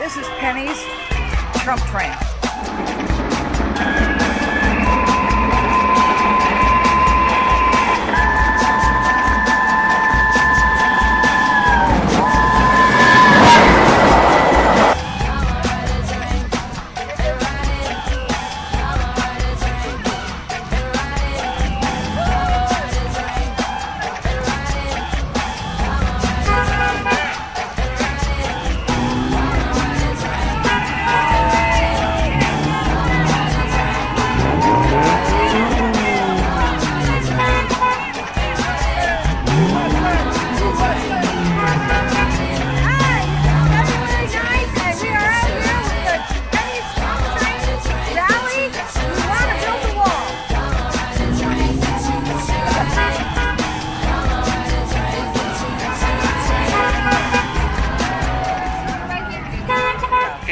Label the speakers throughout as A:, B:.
A: This is Penny's Trump train.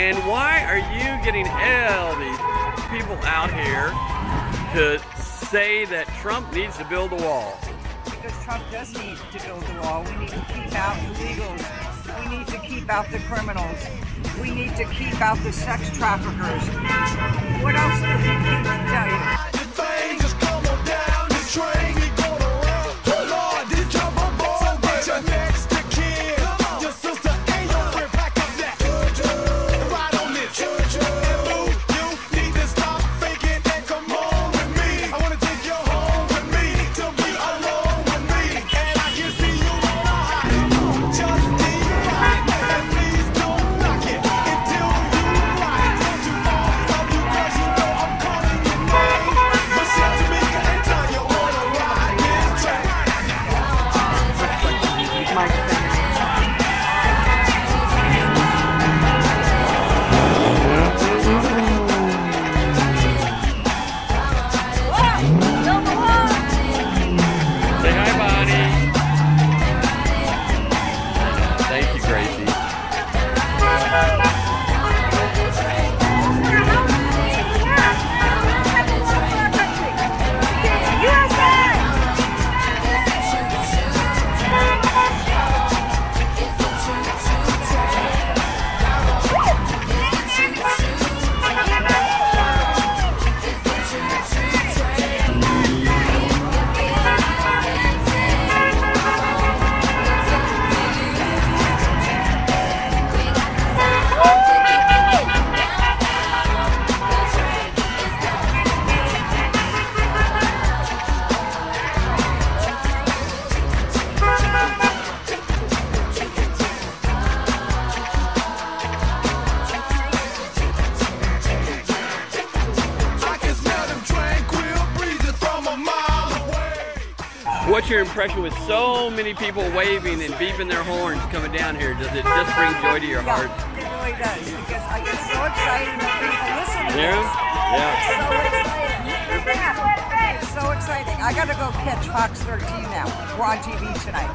B: And why are you getting all these people out here to say that Trump needs to build a wall?
A: Because Trump does need to build a wall. We need to keep out illegals. We need to keep out the criminals. We need to keep out the sex traffickers. What else do we need to tell you?
B: What's your impression with so many people waving and beeping their horns coming down here? Does it just bring joy to your heart?
A: It really does, because I get so excited when people listen to
B: Yeah?
A: Yeah. It's so exciting. I got to go catch Fox 13 now. We're on TV tonight.